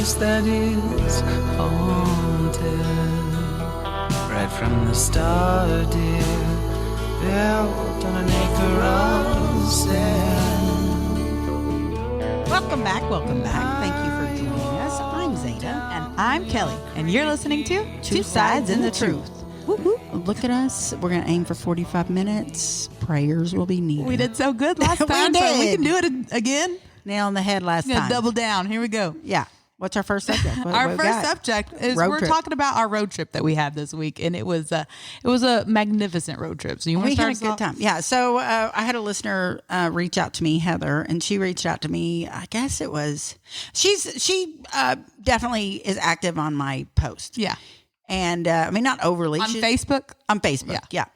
place that is haunted. Right from the start, dear, built on an acre of sand. Welcome back. Thank you for joining us. I'm Zada. And I'm Kelly. And you're listening to Two Sides in the Truth. Woo-hoo. Look at us. We're going to aim for 45 minutes. Prayers will be needed. We did so good last time, so we can do it again. Nail on the head last time. Double down. Here we go. Yeah. What's our first subject? Our first subject is road we're trip. talking about our road trip that we had this week, and it was a magnificent road trip. So you want to start? We had a good time. Yeah. So I had a listener reach out to me, Heather, and she reached out to me. I guess it was she definitely is active on my post. Yeah. And I mean, not overly on Facebook. On Facebook, yeah.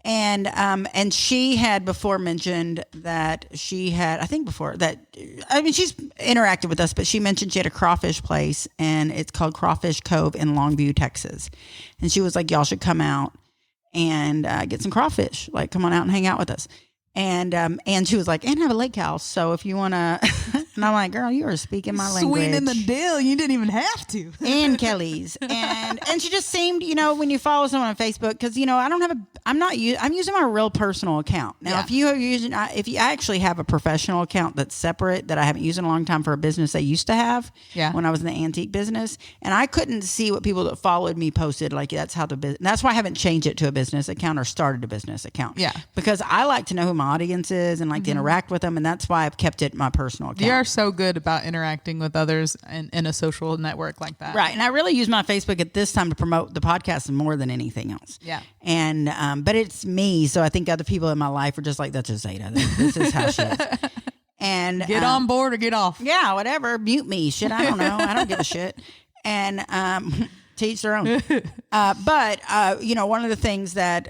And she had before mentioned that she had, I think before that, I mean, she's interacted with us, but she mentioned she had a crawfish place, and it's called Crawfish Cove in Longview, Texas. And she was like, y'all should come out and get some crawfish. Like, come on out and hang out with us. And she was like, and have a lake house. So if you want to, and I'm like, girl, you are speaking my language. Sweetening the deal. You didn't even have to. And Kelly's. And she just seemed, when you follow someone on Facebook, cause I'm using my real personal account. Now, if you actually have a professional account that's separate that I haven't used in a long time for a business I used to have when I was in the antique business, and I couldn't see what people that followed me posted. Like that's how that's why I haven't changed it to a business account or started a business account. Yeah. Because I like to know who my audience is and like to interact with them. And that's why I've kept it my personal account. You are so good about interacting with others in a social network like that. Right. And I really use my Facebook at this time to promote the podcast more than anything else. Yeah. And, but it's me. So I think other people in my life are just like, that's just Zada. This is how she is. And get on board or get off. Yeah, whatever. Mute me. Shit. I don't know. I don't give a shit. And, to each their own. But one of the things that,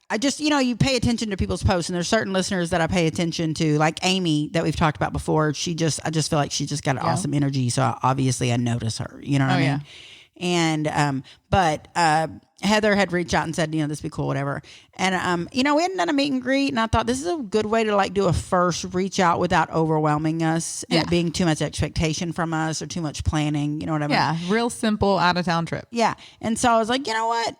I just, you pay attention to people's posts, and there's certain listeners that I pay attention to, like Amy that we've talked about before. I just feel like she just got an awesome energy. So obviously I notice her, you know what I mean? Yeah. And, but Heather had reached out and said, this would be cool, whatever. And, we hadn't done a meet and greet, and I thought this is a good way to like do a first reach out without overwhelming us and it being too much expectation from us or too much planning. You know what I mean? Yeah. Real simple out of town trip. Yeah. And so I was like, you know what?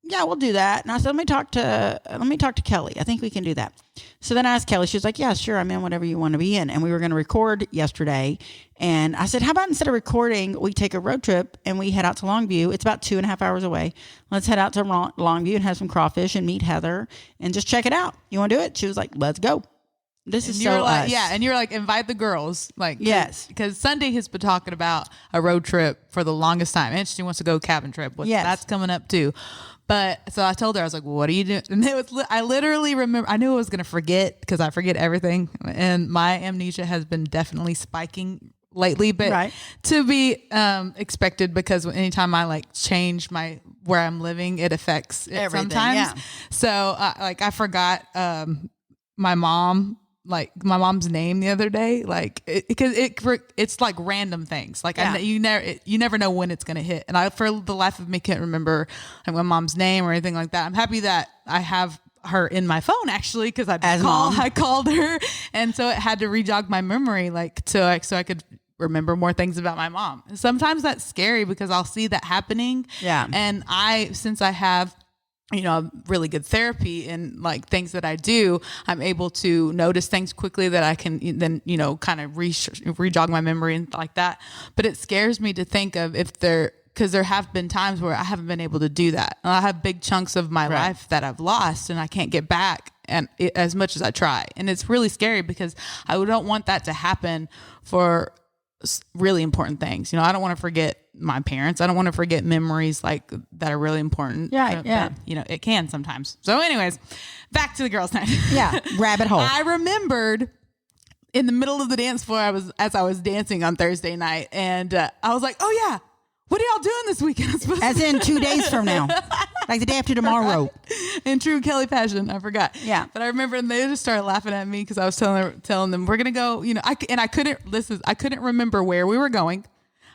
Yeah, we'll do that. And I said, let me talk to Kelly. I think we can do that. So then I asked Kelly, she was like, yeah, sure. I'm in whatever you want to be in. And we were going to record yesterday. And I said, how about instead of recording, we take a road trip and we head out to Longview. It's about 2.5 hours away. Let's head out to Longview and have some crawfish and meet Heather and just check it out. You want to do it? She was like, let's go. This is so like, us. Yeah, and you're like, invite the girls. Like, yes. Because Sunday has been talking about a road trip for the longest time. And she wants to go cabin trip. That's coming up too. But so I told her, I was like, well, what are you doing? And I literally remember, I knew I was going to forget because I forget everything. And my amnesia has been definitely spiking lately, but to be expected because anytime I like change where I'm living, it affects it everything, sometimes. Yeah. So I forgot my mom's name the other day, like because it's like random things. Like you never know when it's gonna hit, and I for the life of me can't remember like my mom's name or anything like that. I'm happy that I have her in my phone actually because I called her, and so it had to rejog my memory so I could remember more things about my mom. And sometimes that's scary because I'll see that happening. Yeah, and since I have really good therapy and like things that I do, I'm able to notice things quickly that I can then, kind of rejog my memory and like that. But it scares me to think of because there have been times where I haven't been able to do that. And I have big chunks of my life that I've lost and I can't get back as much as I try. And it's really scary because I don't want that to happen for really important things. I don't want to forget my parents. I don't want to forget memories like that are really important. Yeah. But, it can sometimes. So anyways, back to the girls' night. Yeah. Rabbit hole. I remembered in the middle of the dance floor, as I was dancing on Thursday night, and I was like, oh yeah, what are y'all doing this weekend? As in 2 days from now, like the day after tomorrow. In true Kelly fashion, I forgot. Yeah, but I remember, and they just started laughing at me because I was telling them we're gonna go. I couldn't remember where we were going.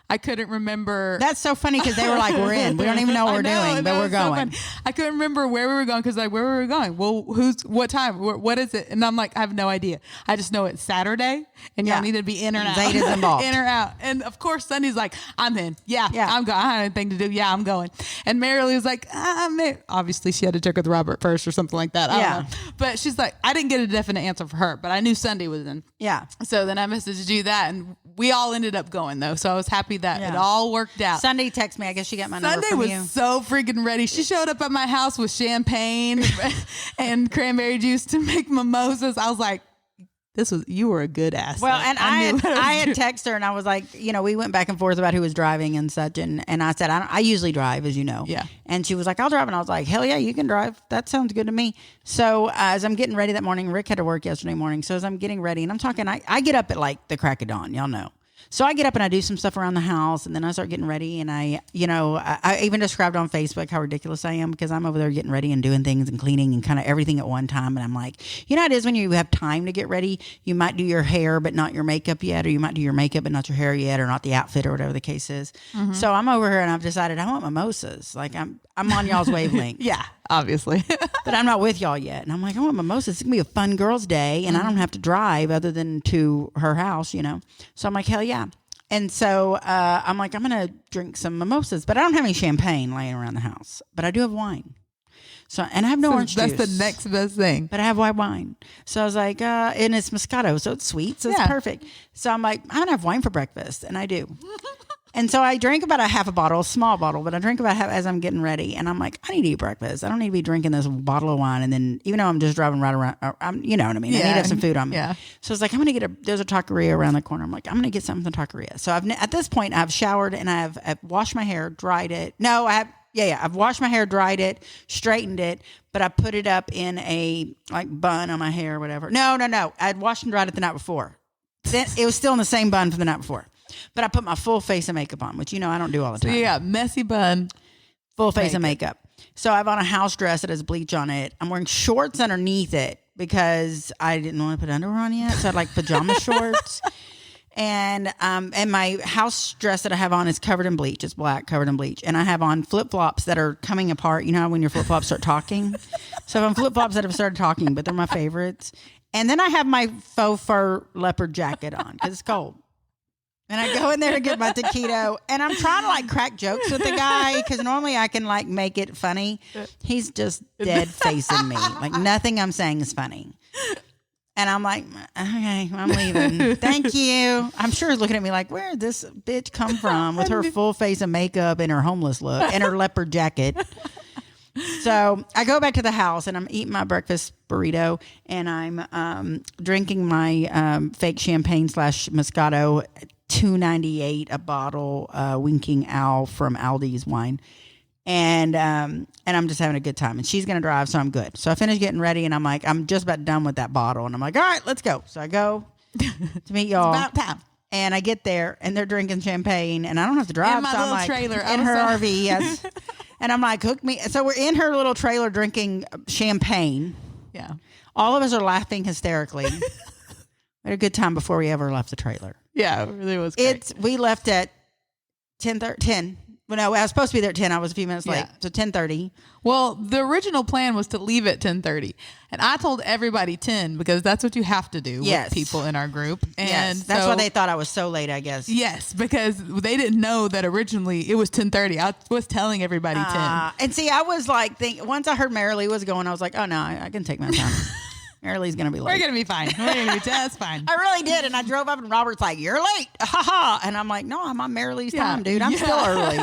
I couldn't remember. That's so funny because they were like, we're in. We don't even know what we're doing, but we're going. So I couldn't remember where we were going because like, where were we going? Well, what time? What is it? And I'm like, I have no idea. I just know it's Saturday and y'all need to be in or out. Zada's involved. In or out. And of course, Sunny's like, I'm in. Yeah. I'm going. I don't have anything to do. Yeah, I'm going. And Marilee was like, I'm in. Obviously, she had to check with Robert first or something like that. I don't know. But she's like, I didn't get a definite answer for her, but I knew Sunday was in. Yeah. So then I messaged you that, and we all ended up going though. So I was happy that it all worked out. Sunday texted me. I guess she got my number from Sunday you. was so freaking ready. She showed up at my house with champagne and cranberry juice to make mimosas. I was like, you were a good ass. Well, and I had texted her and I was like, we went back and forth about who was driving and such. And I said, I usually drive, as you know. Yeah. And she was like, I'll drive. And I was like, hell yeah, you can drive. That sounds good to me. So as I'm getting ready that morning, Rick had to work yesterday morning. So as I'm getting ready and I'm talking, I get up at like the crack of dawn, y'all know. So I get up and I do some stuff around the house and then I start getting ready and I even described on Facebook how ridiculous I am because I'm over there getting ready and doing things and cleaning and kind of everything at one time. And I'm like, it is when you have time to get ready, you might do your hair, but not your makeup yet, or you might do your makeup, but not your hair yet, or not the outfit or whatever the case is. Mm-hmm. So I'm over here and I've decided I want mimosas. Like I'm on y'all's wavelength. Yeah, obviously. But I'm not with y'all yet. And I'm like, I want mimosas. It's going to be a fun girls' day. And I don't have to drive other than to her house, So I'm like, hell yeah. And so I'm like, I'm going to drink some mimosas. But I don't have any champagne laying around the house. But I do have wine. And I have no orange juice. That's the next best thing. But I have white wine. So I was like, and it's Moscato. So it's sweet. So it's perfect. So I'm like, I'm going to have wine for breakfast. And I do. And so I drank about a half a bottle, a small bottle, but I drink about half as I'm getting ready. And I'm like, I need to eat breakfast. I don't need to be drinking this bottle of wine. And then even though I'm just driving right around, you know what I mean? I need to have some food on me. Yeah. So it's like, I'm going to get there's a taqueria around the corner. I'm like, I'm going to get something from the taqueria. So at this point, I've showered and I've washed my hair, dried it. No, I've washed my hair, dried it, straightened it, but I put it up in a bun on my hair or whatever. No. I'd washed and dried it the night before. Then it was still in the same bun from the night before. But I put my full face of makeup on, which, I don't do all the time. So you got messy bun. Full face of makeup. So I have on a house dress that has bleach on it. I'm wearing shorts underneath it because I didn't want to put underwear on yet. So I had pajama shorts. And my house dress that I have on is covered in bleach. It's black, covered in bleach. And I have on flip-flops that are coming apart. You know how when your flip-flops start talking? So I have on flip-flops that have started talking, but they're my favorites. And then I have my faux fur leopard jacket on because it's cold. And I go in there to get my taquito, and I'm trying to crack jokes with the guy because normally I can make it funny. He's just dead facing me. Nothing I'm saying is funny. And I'm like, okay, I'm leaving. Thank you. I'm sure he's looking at me like, where did this bitch come from with her full face of makeup and her homeless look and her leopard jacket? So I go back to the house and I'm eating my breakfast burrito and I'm drinking my fake champagne / Moscato, $2.98 a bottle, Winking Owl from Aldi's wine. And I'm just having a good time. And she's going to drive, so I'm good. So I finish getting ready and I'm like, I'm just about done with that bottle. And I'm like, all right, let's go. So I go to meet y'all. It's about time. And I get there and they're drinking champagne and I don't have to drive. In my little trailer. In her RV, yes. And I'm like, hook me. So we're in her little trailer drinking champagne. Yeah. All of us are laughing hysterically. We had a good time before we ever left the trailer. Yeah, it really was great. We left at 10. Well, no, I was supposed to be there at 10. I was a few minutes late. So 10:30. Well, the original plan was to leave at 10:30. And I told everybody 10 because that's what you have to do with people in our group. And that's why they thought I was so late, I guess. Yes, because they didn't know that originally it was 10:30. I was telling everybody 10. And see, I was once I heard Marilee was going, I was like, oh, no, I can take my time. Marilee's going to be late. We're going to be fine. We're going to be just fine. I really did. And I drove up and Robert's like, you're late. Ha ha. And I'm like, no, I'm on Marilee's time, dude. I'm still early.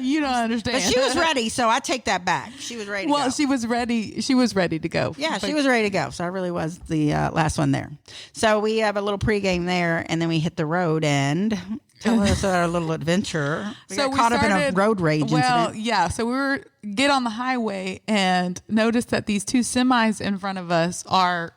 You don't understand. But she was ready. So I take that back. She was ready to go. Well, she was ready. She was ready to go. Yeah, she was ready to go. So I really was the last one there. So we have a little pregame there and then we hit the road and tell us our little adventure. We got caught up in a road rage incident. Yeah. So we get on the highway and noticed that these two semis in front of us are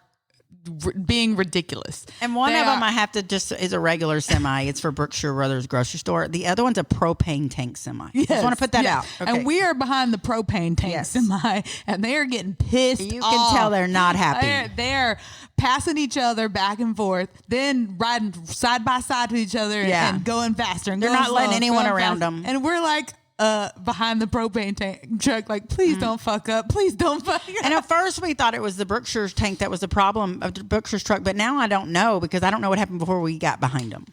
being ridiculous. And one of them I have to just is a regular semi. It's for Brookshire Brothers grocery store. The other one's a propane tank semi. Yes. Just want to put that out. Okay. And we are behind the propane tank semi, and they are getting pissed. You can tell they're not happy. They're passing each other back and forth, then riding side by side with each other and going faster. And they're not letting anyone around them. And we're like, behind the propane tank truck, like, please don't fuck up. Please don't fuck up. And at first we thought it was the Brookshire's tank that was the problem of the Brookshire's truck, but now I don't know because I don't know what happened before we got behind them.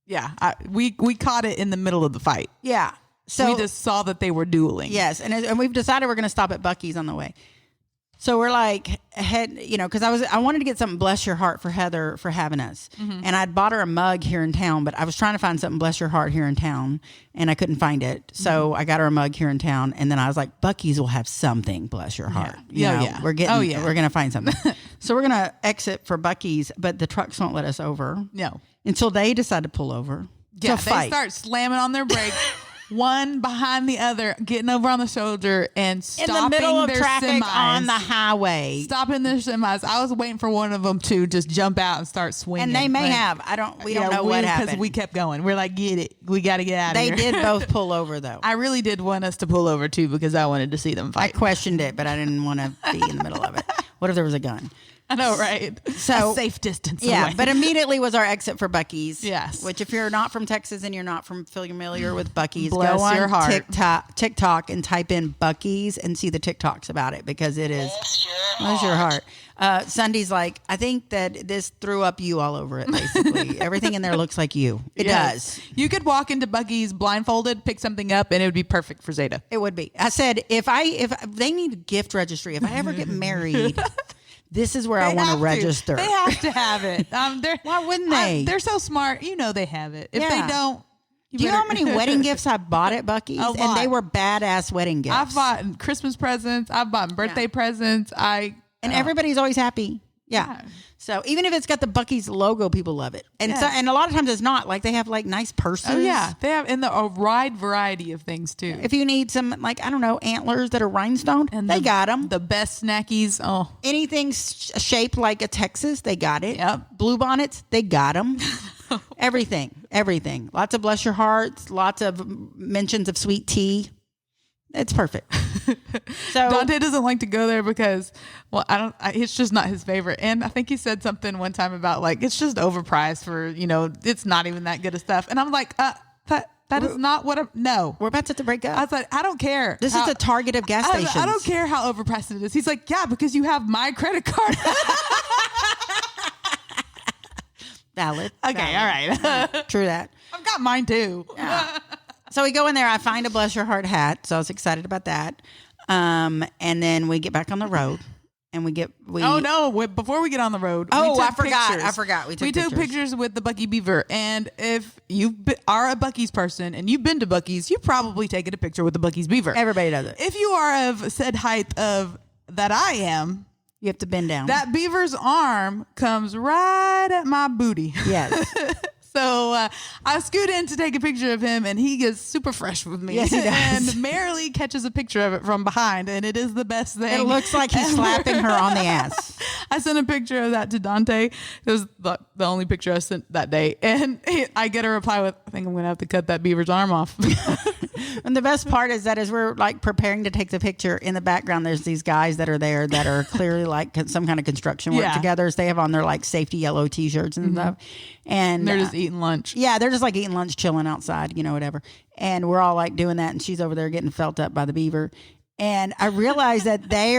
Yeah, we caught it in the middle of the fight. Yeah. So we just saw that they were dueling. Yes, and we've decided we're going to stop at Buc-ee's on the way. So we're like, because I wanted to get something, bless your heart, for Heather for having us. Mm-hmm. And I'd bought her a mug here in town, but I was trying to find something, bless your heart, here in town, and I couldn't find it. So I got her a mug here in town, and then I was like, Buc-ee's will have something, bless your heart. Yeah. We're going to find something. So we're going to exit for Buc-ee's, but the trucks won't let us over. No. Until they decide to pull over. Yeah, they start slamming on their brakes. One behind the other, getting over on the shoulder and stopping in the middle of their traffic semis, on the highway. Stopping their semis. I was waiting for one of them to just jump out and start swinging. And they may have. We don't know what happened. Because we kept going. We're like, get it. We got to get out of here. They did both pull over, though. I really did want us to pull over, too, because I wanted to see them fight. I questioned it, but I didn't want to be in the middle of it. What if there was a gun? I know, right? So a safe distance away. But immediately was our exit for Buc-ee's. Yes. Which, if you're not from Texas and you're not familiar with Buc-ee's, bless go on your heart. TikTok and type in Buc-ee's and see the TikToks about it because it is bless your heart. Sunday's like, I think that this threw up you all over it. Basically, everything in there looks like you. It does. You could walk into Buc-ee's blindfolded, pick something up, and it would be perfect for Zada. It would be. I said if they need a gift registry, if I ever get married. This is where I want to register. They have to have it. Why wouldn't they? They're so smart. You know they have it. If they don't, do you know how many wedding gifts I bought at Buc-ee's? And they were badass wedding gifts. I've bought Christmas presents. I've bought birthday presents. And everybody's always happy. Yeah. So even if it's got the Buc-ee's logo, people love it. And and a lot of times it's not. Like they have like nice purses. Oh yeah, they have a wide variety of things too. If you need some antlers that are rhinestone, and they got them. The best snackies. Oh, anything shaped like a Texas, they got it. Yep. Blue bonnets, they got them. Everything. Lots of bless your hearts. Lots of mentions of sweet tea. It's perfect. So Dante doesn't like to go there because, it's just not his favorite. And I think he said something one time about it's just overpriced for, it's not even that good of stuff. And I'm like, that is not what no. We're about to break up. I was like, I don't care. This is the Target of gas stations. I don't care how overpriced it is. He's like, yeah, because you have my credit card. Valid. Okay. All right. True that. I've got mine too. Yeah. So we go in there. I find a bless your heart hat. So I was excited about that. And then we get back on the road, and Oh no! Before we get on the road, I forgot. We took pictures with the Buc-ee Beaver. And if you are a Buc-ee's person and you've been to Buc-ee's, you've probably taken a picture with the Buc-ee's Beaver. Everybody does it. If you are of said height of that I am, you have to bend down. That beaver's arm comes right at my booty. Yes. So I scoot in to take a picture of him, and he gets super fresh with me. Yes, he does. And merrily catches a picture of it from behind, and it is the best thing. It looks like he's slapping her on the ass. I sent a picture of that to Dante. It was the only picture I sent that day. And I get a reply with, I think I'm going to have to cut that beaver's arm off. And the best part is that as we're preparing to take the picture, in the background, there's these guys that are there that are clearly some kind of construction work together. So they have on their safety yellow T-shirts and stuff. And they're just eating lunch. Yeah, they're just eating lunch, chilling outside, whatever. And we're all doing that, and she's over there getting felt up by the beaver. And I realized that they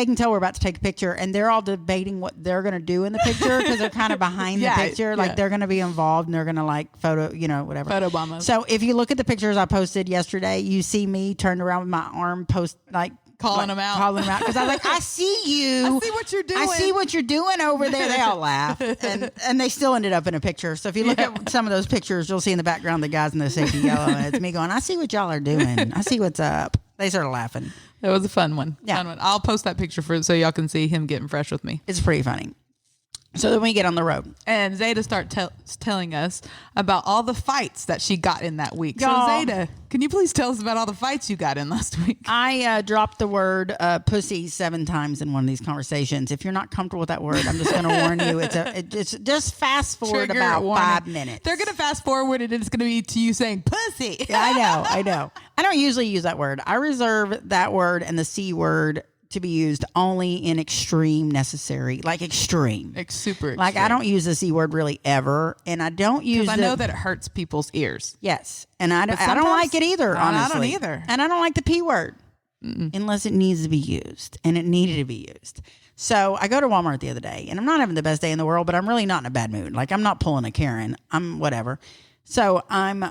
can tell we're about to take a picture, and they're all debating what they're going to do in the picture because they're kind of behind the picture. They're going to be involved, and they're going to photo, whatever. Photo bombers. So if you look at the pictures I posted yesterday, you see me turned around with my arm calling them out because I was like, I see you. I see what you're doing. I see what you're doing over there. They all laugh, and they still ended up in a picture. So if you look at some of those pictures, you'll see in the background the guys in the safety yellow, and it's me going, I see what y'all are doing. I see what's up. They started laughing. It was a fun one. Yeah. Fun one. I'll post that picture so y'all can see him getting fresh with me. It's pretty funny. So then we get on the road. And Zada telling us about all the fights that she got in that week. Y'all, so Zada, can you please tell us about all the fights you got in last week? I dropped the word pussy 7 times in one of these conversations. If you're not comfortable with that word, I'm just going to warn you. It's just fast forward Trigger about warning. 5 minutes. They're going to fast forward and it's going to be to you saying pussy. Yeah, I know. I don't usually use that word. I reserve that word and the C word to be used only in extreme necessary, like extreme. Like super extreme. Like I don't use the C word really ever, and I don't use. I know that it hurts people's ears. Yes, and I don't like it either. Honestly, I don't either, and I don't like the P word unless it needs to be used, and it needed to be used. So I go to Walmart the other day, and I'm not having the best day in the world, but I'm really not in a bad mood. Like I'm not pulling a Karen. I'm whatever. So I'm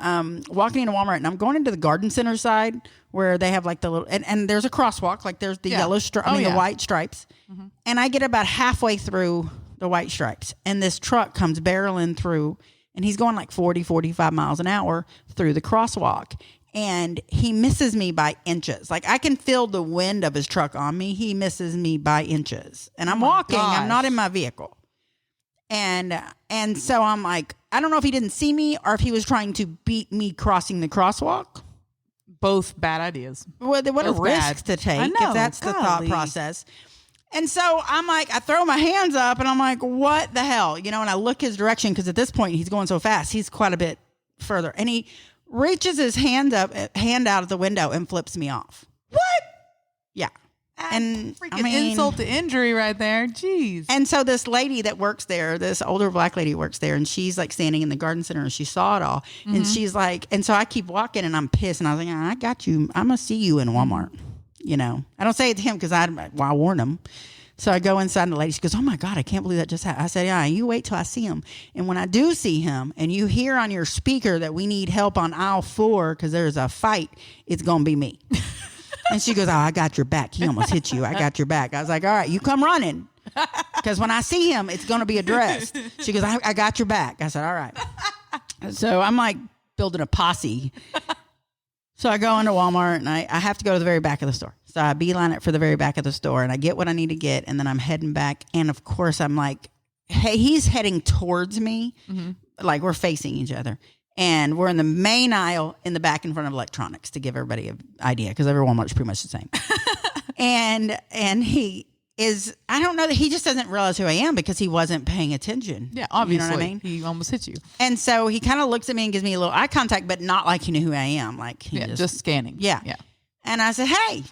walking into Walmart and I'm going into the garden center side where they have like the little, and there's a crosswalk, like there's the yellow the white stripes. Mm-hmm. And I get about halfway through the white stripes and this truck comes barreling through and he's going like 40, 45 miles an hour through the crosswalk. And he misses me by inches. Like I can feel the wind of his truck on me. He misses me by inches. And I'm walking, I'm not in my vehicle. And so I'm like, I don't know if he didn't see me or if he was trying to beat me crossing the crosswalk. Both bad ideas. What a risk to take if that's the thought process. And so I'm like, I throw my hands up and I'm like, what the hell? You know, and I look his direction because at this point he's going so fast. He's quite a bit further. And he reaches his hand out of the window and flips me off. What? Yeah. And freaking insult to injury right there. Jeez. And so this lady that works there, this older black lady works there, and she's like standing in the garden center and she saw it all. Mm-hmm. And she's like, and so I keep walking and I'm pissed. And I was like, I got you. I'm going to see you in Walmart. You know, I don't say it to him because I warn him. So I go inside and the lady, she goes, oh my God, I can't believe that just happened. I said, yeah, you wait till I see him. And when I do see him and you hear on your speaker that we need help on aisle 4 because there's a fight, it's going to be me. And she goes, oh, I got your back. He almost hit you. I got your back. I was like, all right, you come running. Because when I see him, it's going to be addressed. She goes, I got your back. I said, all right. So I'm like building a posse. So I go into Walmart and I have to go to the very back of the store. So I beeline it for the very back of the store and I get what I need to get. And then I'm heading back. And of course, I'm like, hey, he's heading towards me. Mm-hmm. Like we're facing each other. And we're in the main aisle in the back in front of electronics to give everybody an idea because every Walmart's pretty much the same. and he is, I don't know that he just doesn't realize who I am because he wasn't paying attention. Yeah, obviously. You know what I mean? He almost hit you. And so he kind of looks at me and gives me a little eye contact, but not like he knew who I am. Like he just scanning. Yeah. Yeah. And I said, hey.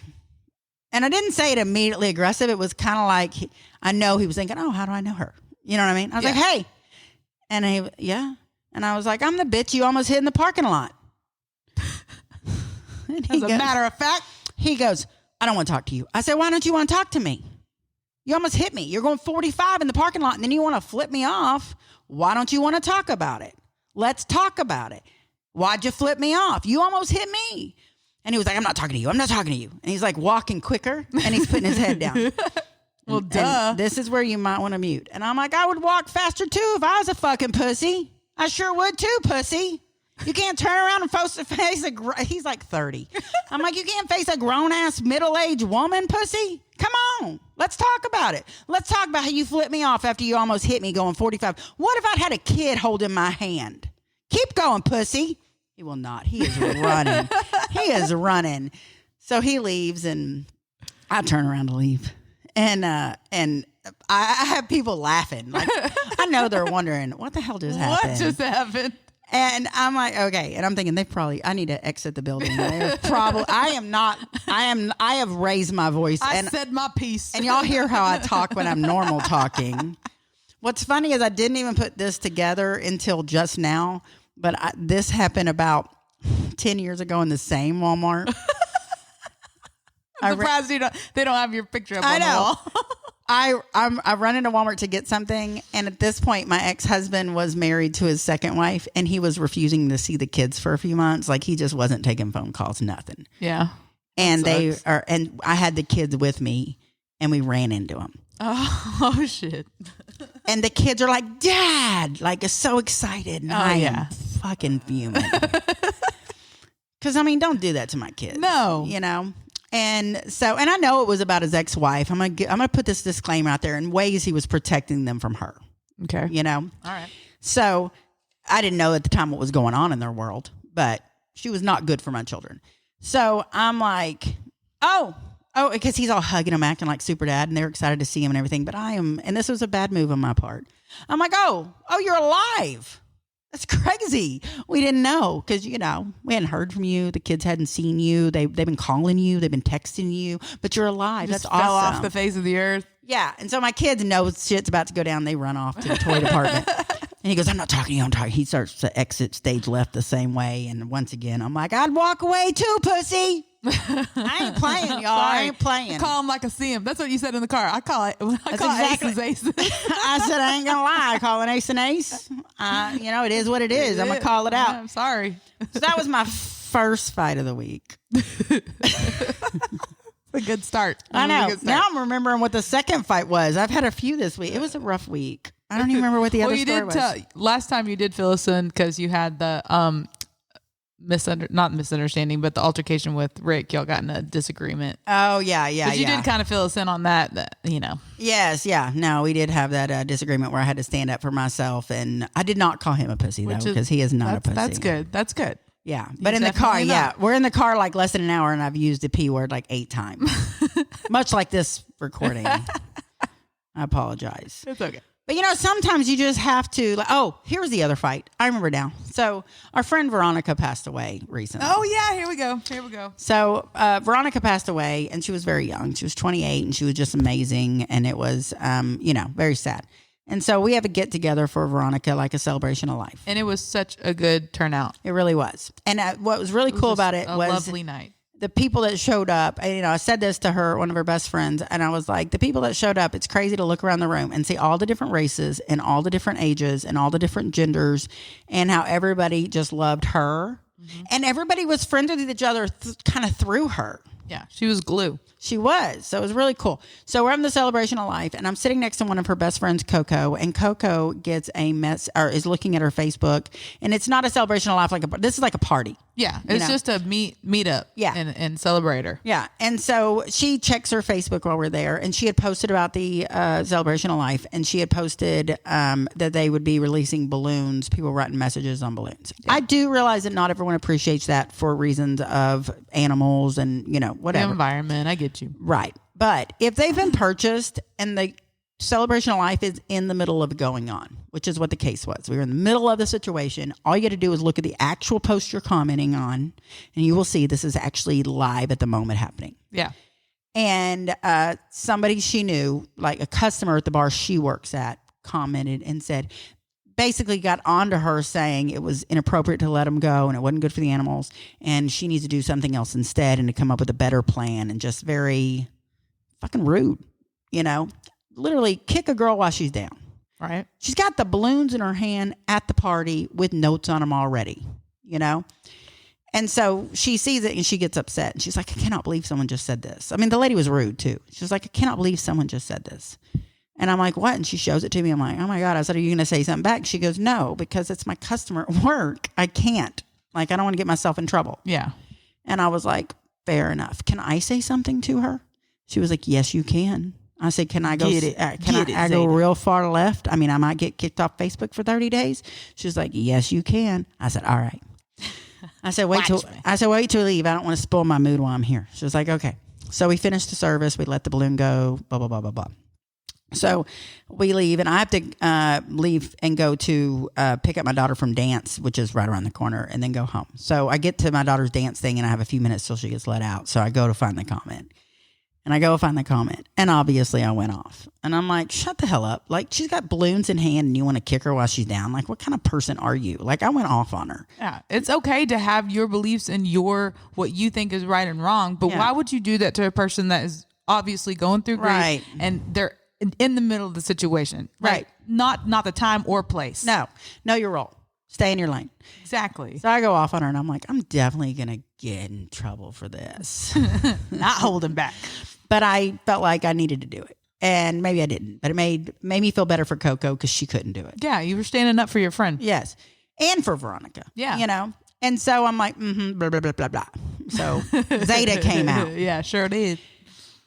And I didn't say it immediately aggressive. It was kind of like, I know he was thinking, oh, how do I know her? You know what I mean? I was like, hey. And he, yeah. And I was like, I'm the bitch you almost hit in the parking lot. As a matter of fact, he goes, I don't want to talk to you. I said, why don't you want to talk to me? You almost hit me. You're going 45 in the parking lot and then you want to flip me off. Why don't you want to talk about it? Let's talk about it. Why'd you flip me off? You almost hit me. And he was like, I'm not talking to you. I'm not talking to you. And he's like walking quicker and he's putting his head down. Well, duh. And this is where you might want to mute. And I'm like, I would walk faster too if I was a fucking pussy. I sure would too, pussy. You can't turn around and face he's like 30. I'm like, you can't face a grown-ass middle-aged woman, pussy? Come on. Let's talk about it. Let's talk about how you flipped me off after you almost hit me going 45. What if I'd had a kid holding my hand? Keep going, pussy. He will not. He is running. He is running. So he leaves and I turn around to leave. And I have people laughing. Like I know they're wondering, what the hell just happened? What just happened? And I'm like, okay. And I'm thinking I need to exit the building. I have raised my voice. I said my piece. And y'all hear how I talk when I'm normal talking. What's funny is I didn't even put this together until just now. But this happened about 10 years ago in the same Walmart. I'm surprised they don't have your picture up on the wall. I run into Walmart to get something, and at this point, my ex-husband was married to his second wife, and he was refusing to see the kids for a few months. Like he just wasn't taking phone calls, nothing. Yeah, and and I had the kids with me, and we ran into them. Oh shit! And the kids are like, "Dad!" Like, is so excited, and I am fucking fuming. Because I mean, don't do that to my kids. No, you know. And so, and I know it was about his ex-wife. I'm gonna put this disclaimer out there in ways he was protecting them from her. Okay. You know? All right. So I didn't know at the time what was going on in their world, but she was not good for my children. So I'm like, oh, because he's all hugging him, acting like super dad, and they're excited to see him and everything. But and this was a bad move on my part. I'm like, oh, you're alive. That's crazy. We didn't know because, we hadn't heard from you. The kids hadn't seen you. They've been calling you. They've been texting you, but you're alive. Just That's awesome. fell off the face of the earth. Yeah. And so my kids know shit's about to go down. They run off to the toy department. And he goes, I'm not talking to you. I'm talking. He starts to exit stage left the same way. And once again, I'm like, I'd walk away too, pussy. I ain't playing, y'all. I ain't playing. I call him like I see him. That's what you said in the car. I call exactly. aces. I said, I ain't going to lie. I call an ace an ace. It is what it is. I'm going to call it out. I'm sorry. So that was my first fight of the week. A good start. I know. Now I'm remembering what the second fight was. I've had a few this week. It was a rough week. I don't even remember what the other story was. Last time you did fill us in because you had the not misunderstanding, but the altercation with Rick. Y'all got in a disagreement. Oh yeah. But you did kind of fill us in on that. Yes, yeah. No, we did have that disagreement where I had to stand up for myself, and I did not call him a pussy though, because he is not a pussy. That's good. Yeah, but in the car, we're in the car like less than an hour, and I've used the P word like 8 times, much like this recording. I apologize. It's okay. But sometimes you just have to. Here's the other fight. I remember now. So our friend Veronica passed away recently. Oh yeah, here we go. So Veronica passed away, and she was very young. She was 28, and she was just amazing, and it was very sad. And so we have a get together for Veronica, like a celebration of life. And it was such a good turnout. It really was. And what was really cool about it was a lovely night. The people that showed up. I said this to her, one of her best friends, and I was like, the people that showed up, it's crazy to look around the room and see all the different races and all the different ages and all the different genders, and how everybody just loved her. Mm-hmm. And everybody was friends with each other kind of through her. Yeah, she was glue. She was. So it was really cool. So we're having the celebration of life, and I'm sitting next to one of her best friends, Coco, and Coco gets is looking at her Facebook, and it's not a celebration of life this is like a party. Yeah, it's just a meet up. Yeah, and celebrate her. Yeah, and so she checks her Facebook while we're there, and she had posted about the celebration of life, and she had posted that they would be releasing balloons. People writing messages on balloons. Yeah. I do realize that not everyone appreciates that for reasons of animals and whatever. The environment. I get you. Right. But if they've been purchased and the celebration of life is in the middle of going on, which is what the case was. We were in the middle of the situation. All you got to do is look at the actual post you're commenting on, and you will see this is actually live at the moment happening. Yeah. And somebody she knew, like a customer at the bar she works at, commented and said, basically got onto her saying it was inappropriate to let them go and it wasn't good for the animals, and she needs to do something else instead and to come up with a better plan, and just very fucking rude, literally kick a girl while she's down. Right. She's got the balloons in her hand at the party with notes on them already, And so she sees it and she gets upset, and she's like, I cannot believe someone just said this. I mean, the lady was rude too. She was like, I cannot believe someone just said this. And I'm like, what? And she shows it to me. I'm like, oh my God. I said, are you going to say something back? She goes, no, because it's my customer at work. I can't. I don't want to get myself in trouble. Yeah. And I was like, fair enough. Can I say something to her? She was like, yes, you can. I said, can I go? I go real far left? I mean, I might get kicked off Facebook for 30 days. She was like, yes, you can. I said, all right. I said, wait till we leave. I don't want to spoil my mood while I'm here. She was like, okay. So we finished the service. We let the balloon go, blah, blah, blah, blah, blah. So we leave, and I have to leave and go to pick up my daughter from dance, which is right around the corner, and then go home. So I get to my daughter's dance thing, and I have a few minutes till she gets let out. So I go to find the comment. And I go find the comment, and obviously I went off. And I'm like, shut the hell up. She's got balloons in hand, and you want to kick her while she's down? What kind of person are you? I went off on her. Yeah, it's okay to have your beliefs and what you think is right and wrong, but why would you do that to a person that is obviously going through grief, right, and they're in the middle of the situation? Right. Not the time or place. No, know your role. Stay in your lane. Exactly. So I go off on her, and I'm like, I'm definitely going to get in trouble for this. Not holding back. But I felt like I needed to do it. And maybe I didn't. But it made me feel better for Coco because she couldn't do it. Yeah, you were standing up for your friend. Yes. And for Veronica. Yeah. And so I'm like, blah, blah, blah, blah, blah. So Zada came out. Yeah, sure did.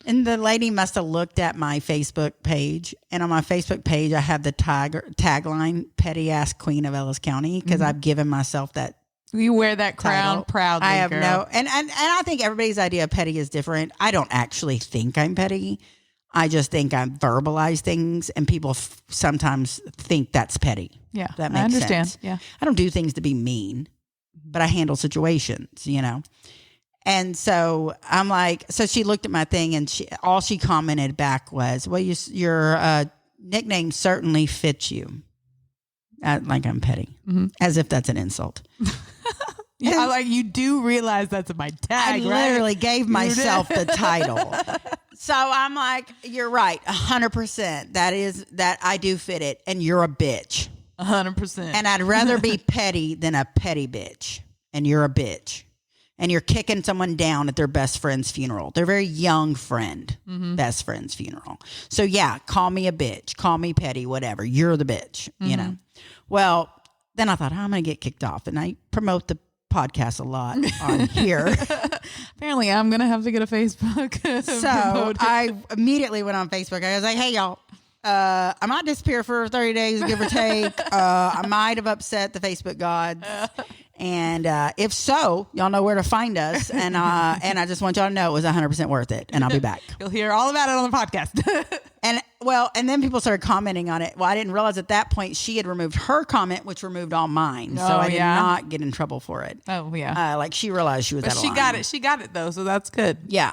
And the lady must have looked at my Facebook page. And on my Facebook page, I have the tagline, petty ass queen of Ellis County, because I've given myself that. You wear that crown title. proudly, I have girl. and I think everybody's idea of petty is different. I don't actually think I'm petty. I just think I verbalize things, and people sometimes think that's petty. Yeah, that makes I understand. sense. Yeah, I don't do things to be mean, but I handle situations, you know. And so I'm like, so she looked at my thing, and all she commented back was, "Well, your nickname certainly fits you." Like I'm petty, as if that's an insult. Yeah, like you do realize that's my tag, I right? literally gave myself the title. So I'm like, you're right, 100%. That I do fit it, and you're a bitch. 100%. And I'd rather be petty than a petty bitch. And you're a bitch. And you're kicking someone down at their best friend's funeral. Their very young friend, best friend's funeral. So yeah, call me a bitch, call me petty, whatever. You're the bitch, you know. Well, then I thought, I'm going to get kicked off, and I promote the podcast a lot on here. Apparently, I'm gonna have to get a Facebook. So I immediately went on Facebook. I was like, "Hey, y'all, I might disappear for 30 days, give or take. I might have upset the Facebook gods, and if so, y'all know where to find us. And I just want y'all to know it was 100% worth it, and I'll be back. You'll hear all about it on the podcast." And then people started commenting on it. Well, I didn't realize at that point she had removed her comment, which removed all mine. So I did not get in trouble for it. Oh, yeah. Like she realized she was out of line. Got it. She got it, though, so that's good. Yeah.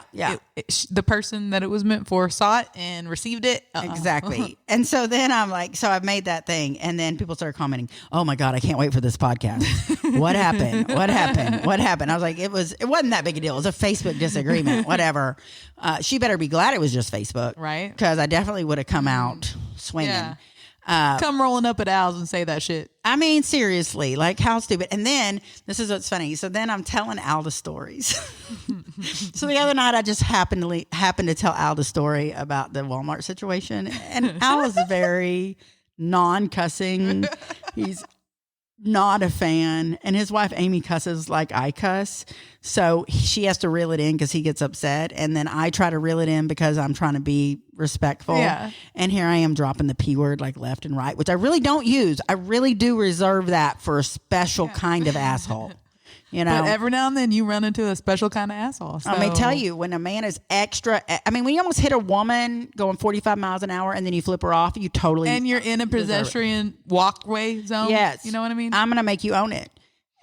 The person that it was meant for saw it and received it. Exactly. And so then I'm like, so I've made that thing. And then people started commenting, "Oh, my God, I can't wait for this podcast. What happened? What happened? What happened?" I was like, it wasn't that big a deal. It was a Facebook disagreement, whatever. She better be glad it was just Facebook. Right. Because I definitely would have come out swinging. Yeah. Come rolling up at Al's and say that shit. I mean, seriously, like how stupid. And then this is what's funny. So then I'm telling Al the stories. So the other night I just happened to tell Al the story about the Walmart situation. And Al is very non-cussing. He's not a fan, and his wife Amy cusses like I cuss, so she has to reel it in because he gets upset, and then I try to reel it in because I'm trying to be respectful. And here I am dropping the P word like left and right, which I really don't use. I really do reserve that for a special kind of asshole. You know, but every now and then you run into a special kind of asshole. So. Let me tell you, when a man is extra, I mean, when you almost hit a woman going 45 miles an hour and then you flip her off, you totally. And you're in a pedestrian walkway zone. Yes. You know what I mean? I'm going to make you own it.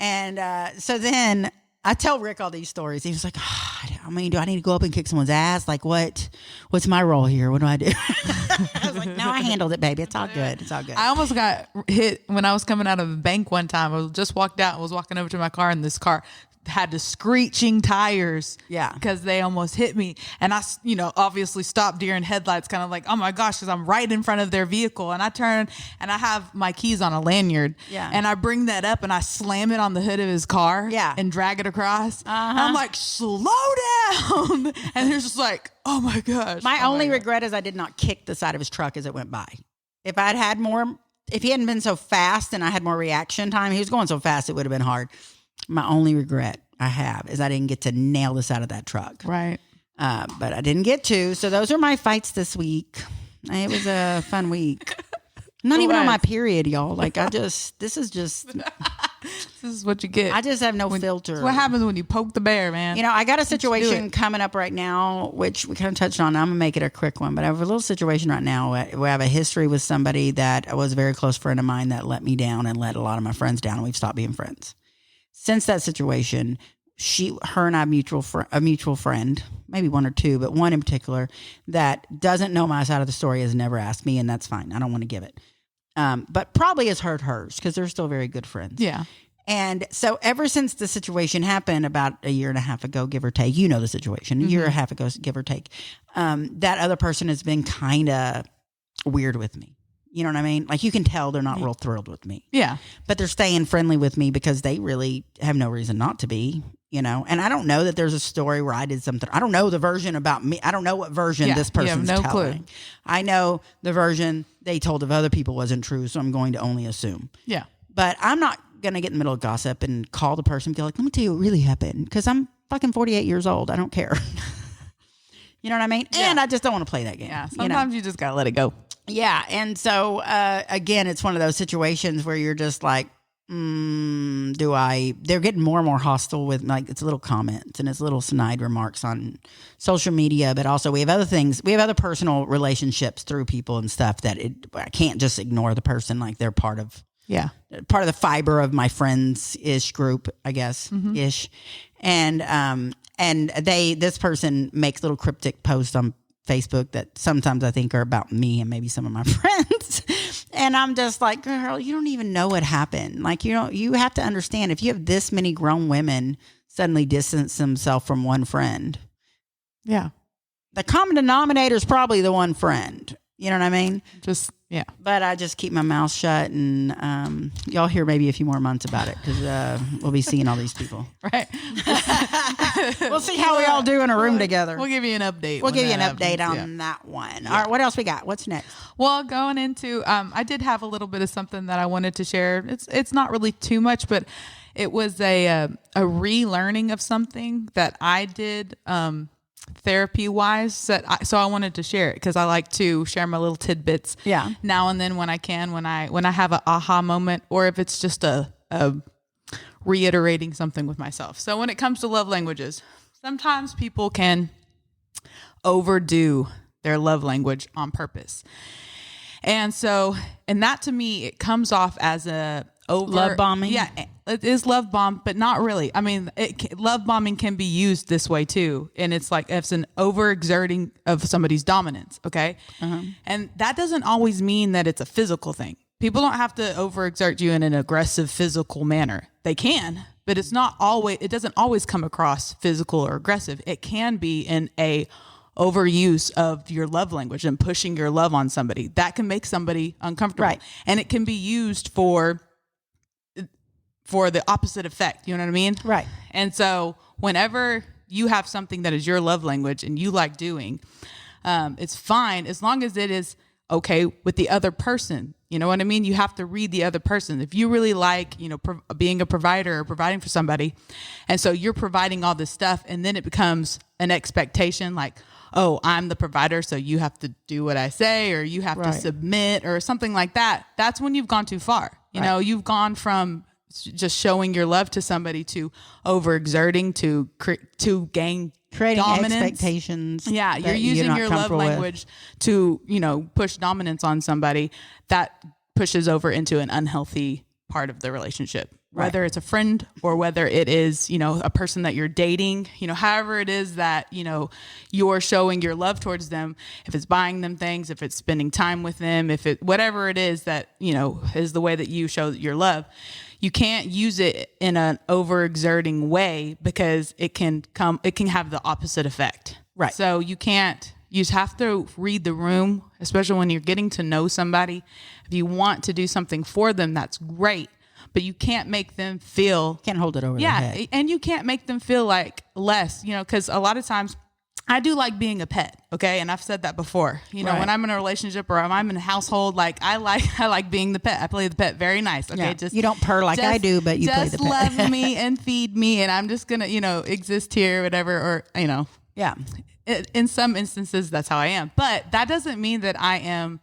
And so then I tell Rick all these stories. He was like, I mean, do I need to go up and kick someone's ass? Like, what's my role here? What do I do? I was like, no, I handled it, baby. It's all good. It's all good. I almost got hit when I was coming out of the bank one time. I just walked out and was walking over to my car, and this car had the screeching tires. Yeah. Because they almost hit me. And I, obviously stopped deer in headlights, kind of like, oh my gosh, because I'm right in front of their vehicle. And I turn and I have my keys on a lanyard. Yeah. And I bring that up and I slam it on the hood of his car. Yeah. And drag it across. And I'm like, slow down. And they're just like, oh my gosh. My only regret is I did not kick the side of his truck as it went by. If he hadn't been so fast and I had more reaction time, he was going so fast it would have been hard. My only regret I have is I didn't get to nail this out of that truck. Right. But I didn't get to. So those are my fights this week. It was a fun week. Not even on my period, y'all. Like this is what you get. I just have no filter. It's what happens when you poke the bear, man. I got a situation coming up right now, which we kind of touched on. I'm going to make it a quick one, but I have a little situation right now where I have a history with somebody that was a very close friend of mine that let me down and let a lot of my friends down, and we've stopped being friends. Since that situation, her and I have a mutual friend, maybe one or two, but one in particular that doesn't know my side of the story, has never asked me, and that's fine. I don't want to give it. But probably has heard hers because they're still very good friends. Yeah. And so ever since the situation happened about a year and a half ago, give or take, the situation, a year and a half ago, give or take, that other person has been kind of weird with me. You know what I mean? Like you can tell they're not real thrilled with me. Yeah. But they're staying friendly with me because they really have no reason not to be, And I don't know that there's a story where I did something. I don't know the version about me. I don't know what version this person's telling. Clue. I know the version they told of other people wasn't true, so I'm going to only assume. Yeah. But I'm not going to get in the middle of gossip and call the person and be like, let me tell you what really happened. Because I'm fucking 48 years old. I don't care. You know what I mean? Yeah. And I just don't want to play that game. Yeah. Sometimes you just got to let it go. Yeah. And so, again, it's one of those situations where you're just like, they're getting more and more hostile with like, it's little comments and it's little snide remarks on social media, but also we have other things. We have other personal relationships through people and stuff that I can't just ignore the person. Like they're part of the fiber of my friends ish group, I guess, ish. And this person makes little cryptic posts on Facebook that sometimes I think are about me and maybe some of my friends. And I'm just like, girl, you don't even know what happened. Like, you have to understand, if you have this many grown women suddenly distance themselves from one friend. Yeah. The common denominator is probably the one friend. You know what I mean? Yeah. But I just keep my mouth shut, and y'all hear maybe a few more months about it because we'll be seeing all these people. Right. We'll see how we all do in a room together. We'll give you an update. We'll give you an update on that one. Yeah. All right. What else we got? What's next? Well, going into, I did have a little bit of something that I wanted to share. It's not really too much, but it was a relearning of something that I did, therapy wise, so I wanted to share it because I like to share my little tidbits now and then when I can, when I have an aha moment, or if it's just a reiterating something with myself. So when it comes to love languages, sometimes people can overdo their love language on purpose. And that to me, it comes off as a love bombing. Yeah, it is love bomb, but not really. I mean, love bombing can be used this way too. And it's like, it's an overexerting of somebody's dominance. Okay. And that doesn't always mean that it's a physical thing. People don't have to overexert you in an aggressive physical manner. They can, but it doesn't always come across physical or aggressive. It can be in a overuse of your love language and pushing your love on somebody. That can make somebody uncomfortable. Right. And it can be used for the opposite effect. You know what I mean? Right. And so whenever you have something that is your love language and you like doing, it's fine as long as it is okay with the other person. You know what I mean? You have to read the other person. If you really like, being a provider or providing for somebody, and so you're providing all this stuff, and then it becomes an expectation like, oh, I'm the provider, so you have to do what I say, or you have to submit, or something like that. That's when you've gone too far. You know, you've gone from just showing your love to somebody to overexerting to gain creating dominance. Expectations. Yeah, you're using your love language to, push dominance on somebody. That pushes over into an unhealthy part of the relationship. Whether it's a friend or whether it is, a person that you're dating, however it is that, you're showing your love towards them, if it's buying them things, if it's spending time with them, whatever it is that, is the way that you show your love, you can't use it in an overexerting way because it can have the opposite effect. Right. So you just have to read the room, especially when you're getting to know somebody. If you want to do something for them, that's great. But you can't make them feel... Can't hold it over their head. Yeah, and you can't make them feel like less, because a lot of times I do like being a pet, okay? And I've said that before. When I'm in a relationship or I'm in a household, like I like being the pet. I play the pet very nice, okay? Yeah. You don't purr like I do, but you play the pet. Just love me and feed me, and I'm just going to, exist here, whatever, or, Yeah. In some instances, that's how I am. But that doesn't mean that I'm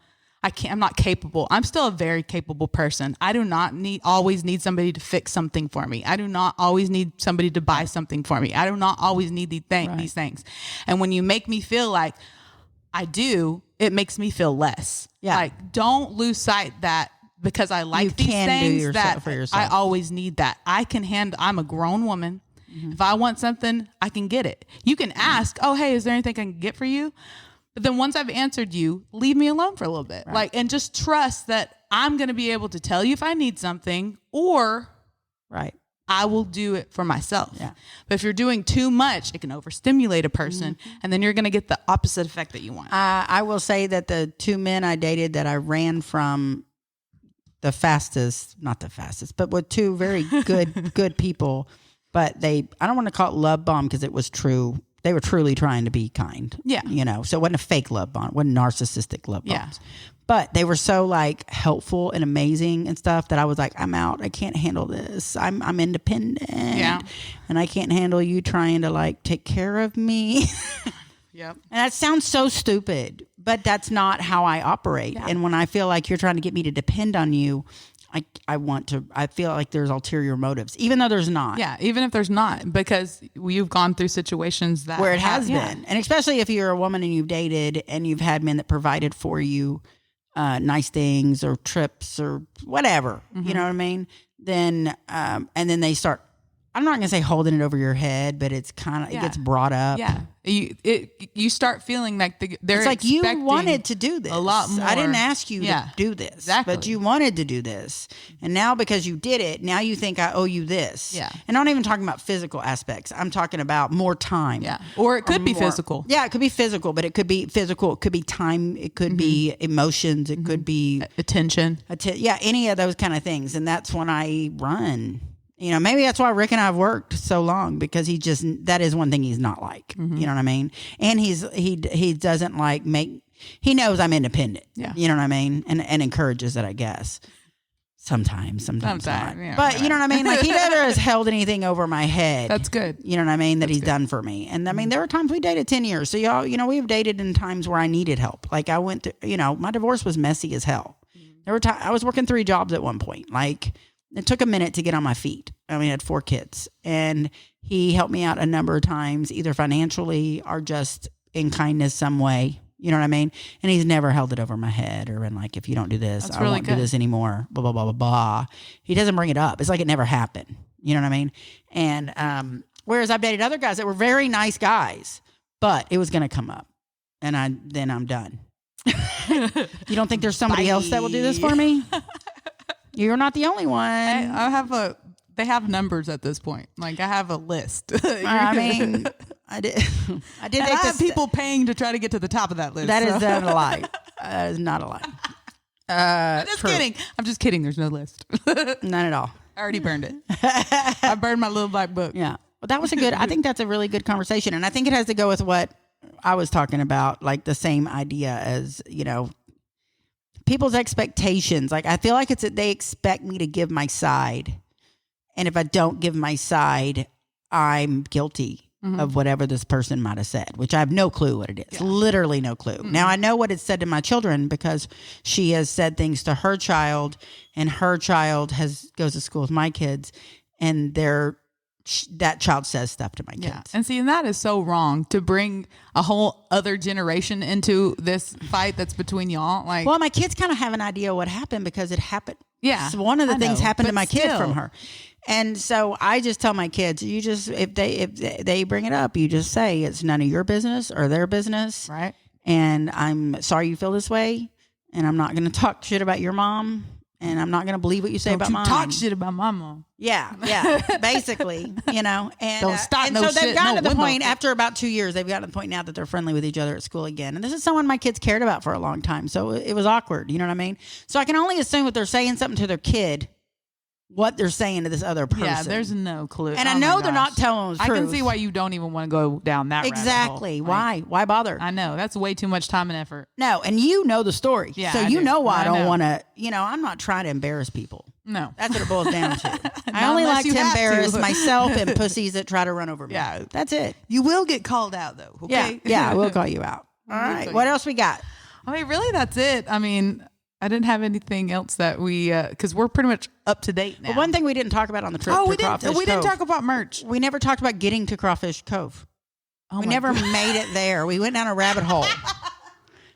not capable. I'm still a very capable person. I do not always need somebody to fix something for me. I do not always need somebody to buy something for me. I do not always need these things. And when you make me feel like I do, it makes me feel less. Yeah. Like, don't lose sight that because I like these things that I always need that. I'm a grown woman. Mm-hmm. If I want something, I can get it. You can ask, oh, hey, is there anything I can get for you? But then once I've answered you, leave me alone for a little bit. Right. And just trust that I'm going to be able to tell you if I need something, or I will do it for myself. Yeah. But if you're doing too much, it can overstimulate a person, and then you're going to get the opposite effect that you want. I will say that the two men I dated that I ran from not the fastest, but with two very good people, but I don't want to call it love bomb because it was true. They were truly trying to be kind. Yeah. So it wasn't a fake love bomb. It wasn't narcissistic love bombs. Yeah. But they were so helpful and amazing and stuff that I was like, I'm out. I can't handle this. I'm independent. Yeah. And I can't handle you trying to take care of me. Yep. And that sounds so stupid, but that's not how I operate. Yeah. And when I feel like you're trying to get me to depend on you, I feel like there's ulterior motives, even though there's not. Yeah, even if there's not, because you've gone through situations that where it has been. And especially if you're a woman and you've dated and you've had men that provided for you nice things or trips or whatever, you know what I mean? Then, and then they start, I'm not going to say holding it over your head, but it's kind of, it gets brought up. Yeah. You start feeling like they're it's like you wanted to do this. A lot more. I didn't ask you to do this, exactly. but you wanted to do this. And now because you did it, now you think I owe you this. Yeah. And I'm not even talking about physical aspects. I'm talking about more time. Yeah. Or it could be more. physical. Yeah, it could be physical, but it could be physical. It could be time. It could be emotions. It could be attention. Any of those kind of things. And that's when I run. You know, maybe that's why Rick and I have worked so long, because that is one thing he's not like. You know what I mean? And he doesn't like he knows I'm independent. Yeah. You know what I mean? And encourages it, I guess. Sometimes not. Yeah, but you know what I mean? Like, he never has held anything over my head. That's good. You know what I mean? That he's done for me. And I mean, there were times we dated 10 years. So y'all, you know, we've dated in times where I needed help. Like I went through, you know, my divorce was messy as hell. There were times I was working 3 jobs at one point. Like, it took a minute to get on my feet. I mean, I had 4 kids, and he helped me out a number of times, either financially or just in kindness some way. You know what I mean? And he's never held it over my head or been like, if you don't do this, I won't do this anymore, blah, blah, blah, blah, blah. He doesn't bring it up. It's like it never happened. You know what I mean? And whereas I've dated other guys that were very nice guys, but it was going to come up. And then I'm done. You don't think there's somebody else that will do this for me? You're not the only one. They have numbers at this point. Like, I have a list. I mean, I did. I have people paying to try to get to the top of that list. That is not a lie. That is not a lie. I'm just kidding. I'm just kidding. There's no list. None at all. I already burned it. I burned my little black book. Yeah. Well, that was I think that's a really good conversation. And I think it has to go with what I was talking about, like the same idea as, you know, people's expectations. Like, I feel like they expect me to give my side. And if I don't give my side, I'm guilty of whatever this person might have said, which I have no clue what it is. Yeah. Literally no clue. Now, I know what it's said to my children because she has said things to her child, and her child goes to school with my kids, and that child says stuff to my kids. Yeah. And see, and that is so wrong, to bring a whole other generation into this fight that's between y'all. Like, well, my kids kind of have an idea what happened because it happened. Yeah. So one of the things happened to my kid from her. And so I just tell my kids, you just, if they bring it up, you just say it's none of your business or their business. Right. And I'm sorry you feel this way. And I'm not going to talk shit about your mom. And I'm not going to believe what you say about mom. Talk shit about my mom. Yeah. Basically, you know. And don't start and no so shit. they've gotten to the point after about 2 years. They've gotten to the point now that they're friendly with each other at school again. And this is someone my kids cared about for a long time. So it was awkward. You know what I mean? So I can only assume that they're saying something to their kid, what they're saying to this other person. Yeah, there's no clue. And I know they're not telling the truth. I can see why you don't even want to go down that exactly. rabbit hole. Why bother? I know. That's way too much time and effort. No, and you know the story. Yeah, so you know why I don't want to, you know, I'm not trying to embarrass people. No. That's what it boils down to. I only like to embarrass myself and pussies that try to run over me. Yeah. That's it. You will get called out, though. Okay? Yeah, we'll call you out. All right. What else we got? I mean, really, that's it. I mean, I didn't have anything else that we, because we're pretty much up to date now. But one thing we didn't talk about on the trip to Crawfish Cove. We didn't talk about merch. We never talked about getting to Crawfish Cove. We never made it there. We went down a rabbit hole.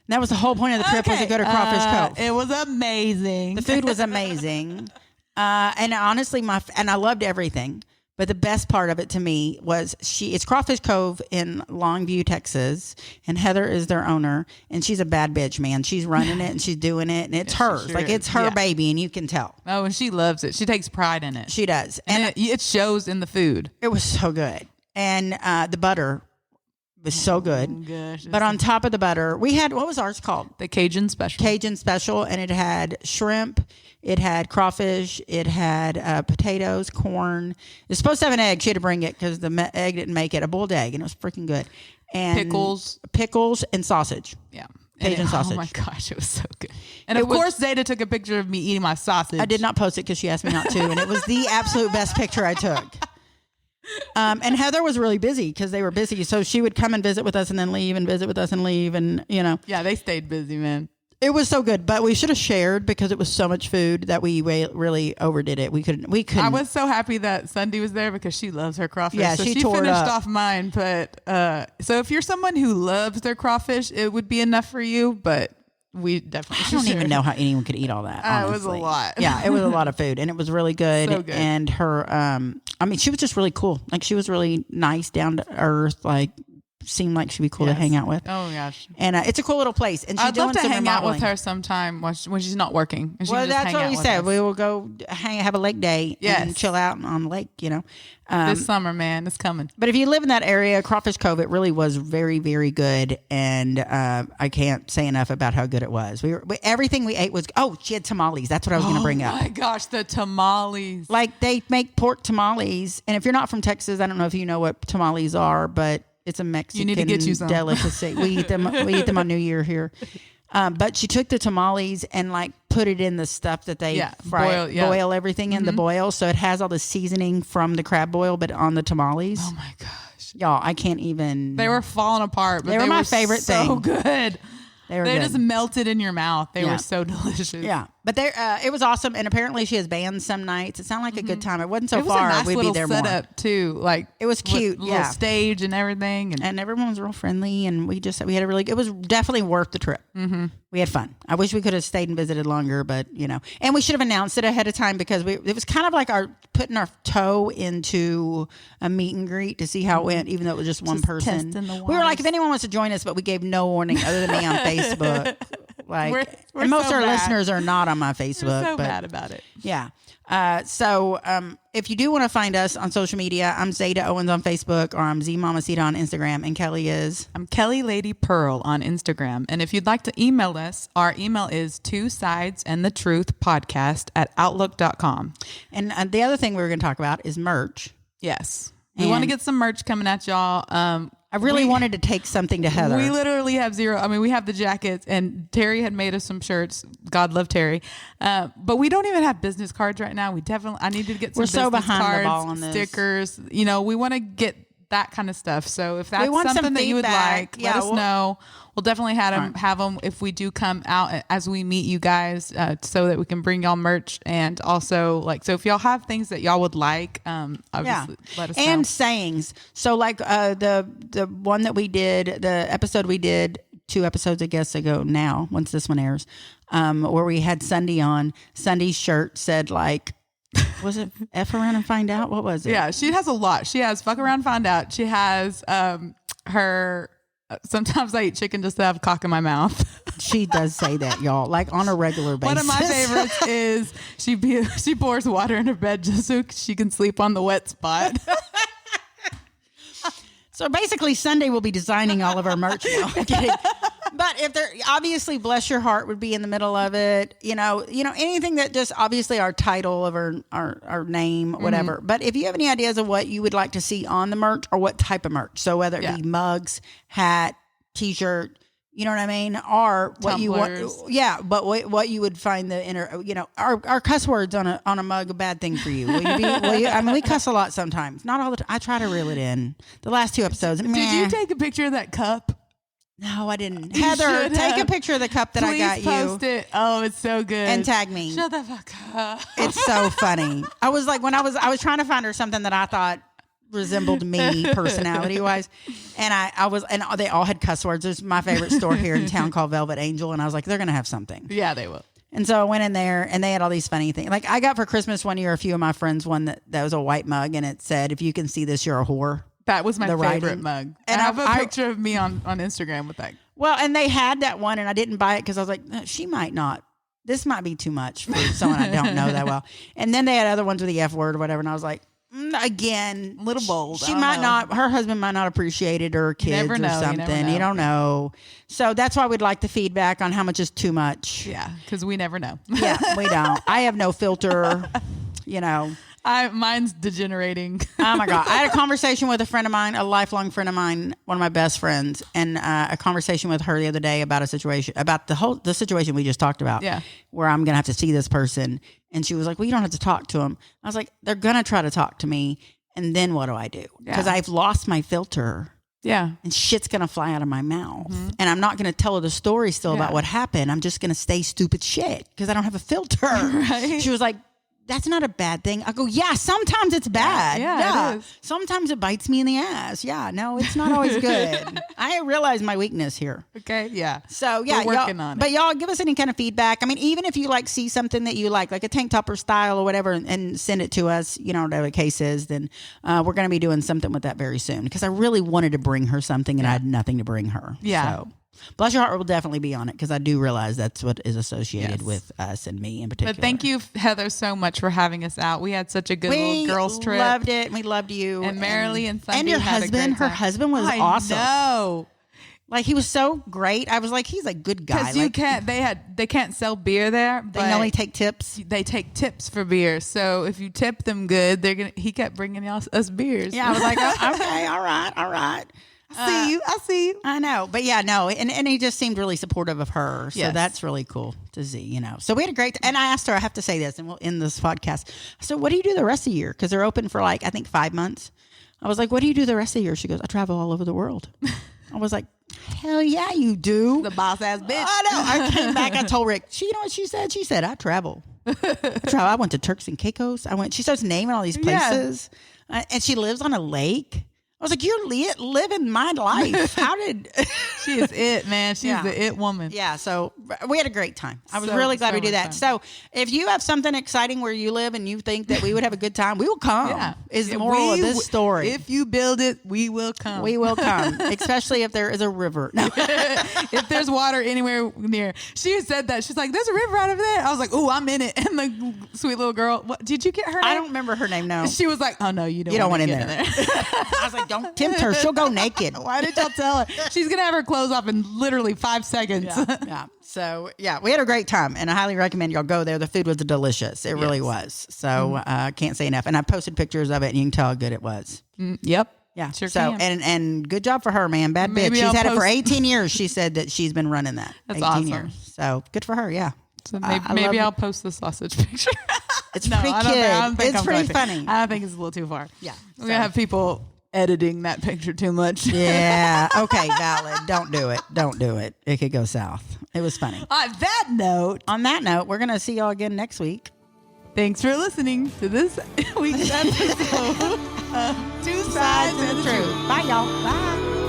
That was the whole point of the trip, was to go to Crawfish Cove. It was amazing. The food was amazing. And honestly, I loved everything. But the best part of it to me was it's Crawfish Cove in Longview, Texas, and Heather is their owner, and she's a bad bitch, man. She's running it and she's doing it, and it's hers. Sure like, it's her baby, and you can tell. Oh, and she loves it. She takes pride in it. She does. And it shows in the food. It was so good. And the butter was so good. Oh, gosh. But on top of the butter, we had, what was ours called? The Cajun Special. Cajun Special, and it had shrimp. It had crawfish. It had potatoes, corn. It was supposed to have an egg. She had to bring it because the egg didn't make it. A boiled egg, and it was freaking good. And pickles, and sausage. Yeah, Cajun sausage. Oh my gosh, it was so good. And of course, Zada took a picture of me eating my sausage. I did not post it because she asked me not to, and it was the absolute best picture I took. And Heather was really busy because they were busy. So she would come and visit with us and then leave and visit with us and leave. And, Yeah, they stayed busy, man. It was so good, but we should have shared because it was so much food that we really overdid it. We couldn't. I was so happy that Sunday was there because she loves her crawfish. Yeah, so she finished up. off mine. But so if you're someone who loves their crawfish, it would be enough for you. But we definitely. I don't even know how anyone could eat all that. It was a lot. Yeah, it was a lot of food, and it was really good. So good. And her, I mean, she was just really cool. Like she was really nice, down to earth. Like seemed like she'd be cool to hang out with. Oh my gosh. And it's a cool little place. And she's I'd love doing to some hang out with remodeling. her sometime when she's not working. And she Well, can just that's hang what out we with said. us. We will go have a lake day and chill out on the lake, This summer, man, it's coming. But if you live in that area, Crawfish Cove, it really was very, very good. And I can't say enough about how good it was. Everything we ate was, she had tamales. That's what I was going to bring up. Oh my gosh, the tamales. Like they make pork tamales. And if you're not from Texas, I don't know if you know what tamales are, but it's a Mexican need to get you some. delicacy. We eat them on New Year here. But she took the tamales and like put it in the stuff that they boil everything in the boil. So it has all the seasoning from the crab boil, but on the tamales. Oh my gosh. Y'all, I can't even. They were falling apart, but they were my favorite so thing. Good. They good. just melted in your mouth. They were so delicious. Yeah. But it was awesome. And apparently she has bands some nights. It sounded like a good time. It wasn't so It was far. a nice We'd little be there setup more. too. Like it was cute. Little stage and everything. And everyone was real friendly. And we had it was definitely worth the trip. Mm-hmm. We had fun. I wish we could have stayed and visited longer, but and we should have announced it ahead of time because it was kind of like putting our toe into a meet and greet to see how it went, even though it was just one person. We were like, if anyone wants to join us, but we gave no warning other than me on Facebook. Like, we're and most so of our bad. listeners are not on my Facebook. We're so but, bad about it. Yeah. So if you do want to find us on social media, I'm Zada Owens on Facebook, or I'm Z Mamacita on Instagram, and Kelly is. I'm Kelly Lady Pearl on Instagram. And if you'd like to email us, our email is twosidesandthetruthpodcast@outlook.com. And the other thing we were going to talk about is merch. Yes. We want to get some merch coming at y'all. I really wanted to take something to Heather. We literally have zero. I mean, we have the jackets, and Terry had made us some shirts. God love Terry. But we don't even have business cards right now. I need to get some business behind cards, the ball on this. stickers. We want to get that kind of stuff. So if that's want something that you would feedback. like, let us know. We'll definitely have them if we do come out as we meet you guys, so that we can bring y'all merch. And also, so if y'all have things that y'all would like, obviously let us know. And sayings. So the one that we did, the episode we did 2 episodes, I guess, ago now, once this one airs, where we had Sunday on. Sunday's shirt said was it F around and find out? What was it? Yeah, she has a lot. She has fuck around, find out. She has her. Sometimes I eat chicken just to have cock in my mouth. She does say that, y'all, on a regular basis. One of my favorites is she pours water in her bed just so she can sleep on the wet spot. So basically, Sunday we'll be designing all of our merch now. I'm kidding. But if they're obviously, bless your heart would be in the middle of it. Anything that just obviously our title of our name, whatever. Mm-hmm. But if you have any ideas of what you would like to see on the merch or what type of merch, so whether it be mugs, hat, T-shirt, you know what I mean, or what Tumblers. you want, but what you would find our cuss words on a mug a bad thing for you? Will you? I mean, we cuss a lot sometimes, not all the time. I try to reel it in. The last 2 episodes. Did you take a picture of that cup? No, I didn't. Heather, take a picture of the cup that Please I got you. post it. Oh, it's so good. And tag me. Shut the fuck up. It's so funny. I was when I was trying to find her something that I thought resembled me personality wise, and and they all had cuss words. There's my favorite store here in town called Velvet Angel, and I was like, they're gonna have something. Yeah, they will. And so I went in there, and they had all these funny things. I got for Christmas one year, a few of my friends one that was a white mug, and it said, "If you can see this, you're a whore." That was my favorite writing. mug. And I have a picture of me on Instagram with that. Well, and they had that one, and I didn't buy it because I was like, she might not. This might be too much for someone I don't know that well. And then they had other ones with the F word or whatever, and I was like, again, a little bold. She might not. Her husband might not appreciate it, or kids, or something. You don't know. So that's why we'd like the feedback on how much is too much. Yeah, because we never know. Yeah, we don't. I have no filter. Mine's degenerating. Oh my God. I had a conversation with a friend of mine, a lifelong friend of mine, one of my best friends, and a conversation with her the other day about the situation we just talked about. Yeah. Where I'm going to have to see this person. And she was like, well, you don't have to talk to them. I was like, they're going to try to talk to me. And then what do I do? Because I've lost my filter. Yeah. And shit's going to fly out of my mouth. And I'm not going to tell her the story still about what happened. I'm just going to stay stupid shit because I don't have a filter. Right. She was like, that's not a bad thing. I go, yeah, sometimes it's bad. Yeah, it is. Sometimes it bites me in the ass. Yeah, no, it's not always good. I realize my weakness here. Okay. Yeah. So yeah, we're working on it. But y'all give us any kind of feedback. I mean, even if you see something that you like a tank top or style or whatever, and send it to us, whatever the case is, then we're going to be doing something with that very soon. Because I really wanted to bring her something and I had nothing to bring her. Yeah. So. Bless Your Heart will definitely be on it because I do realize that's what is associated with us and me in particular. But thank you, Heather, so much for having us out. We had such a good little girls trip. We loved it. We loved you. And Marilee and Sunday and your had husband. a great Her time. husband was awesome. No. He was so great. I was like, he's a good guy. Because they can't sell beer there. They can only take tips. They take tips for beer. So if you tip them good, he kept bringing us beers. Yeah, I was like, oh, okay, all right. I see you. I know. But yeah, no. And he just seemed really supportive of her. So Yes. that's really cool to see, So we had a great, and I asked her, I have to say this, and we'll end this podcast. So what do you do the rest of the year? Because they're open for I think 5 months. I was like, what do you do the rest of the year? She goes, I travel all over the world. I was like, hell yeah, you do. The boss ass bitch. I know. I came back. I told Rick. You know what she said? She said, I travel. I went to Turks and Caicos. She starts naming all these places. And she lives on a lake. I was like, you're living my life. How did... She is it, man. She's the it woman. Yeah, so we had a great time. I was So- really glad so we did much that. fun. So if you have something exciting where you live and you think that we would have a good time, we will come. Yeah. Is the moral of this story. If you build it, we will come. We will come, especially if there is a river. No. If there's water anywhere near. She said that. She's like, there's a river right over there. I was like, oh, I'm in it. And the sweet little girl, what, did you get her name? I don't remember her name, no. She was like, oh, no, you don't want want in to there. get in there. I was like, don't tempt her. She'll go naked. Why did y'all tell her? She's going to have her clothes off in literally 5 seconds. Yeah. So, yeah, we had a great time, and I highly recommend y'all go there. The food was delicious. It really was. So, can't say enough. And I posted pictures of it, and you can tell how good it was. Yep. Yeah. Sure so, can. and good job for her, man. Bad Maybe bitch. She's I'll had it for post- 18 years. She said that she's been running that. That's 18 awesome. years. So, good for her, yeah. So I maybe love I'll post the sausage picture. It's No, pretty I don't cute. think- I don't think It's I'm pretty going to. funny. I don't think it's a little too far. Yeah. We're going to have people editing that picture too much. Yeah. Okay, valid. Don't do it. Don't do it. It could go south. It was funny. On that note, We're going to see y'all again next week. thanks for listening to this week's episode of Two Sides and the Truth. Bye, y'all. Bye.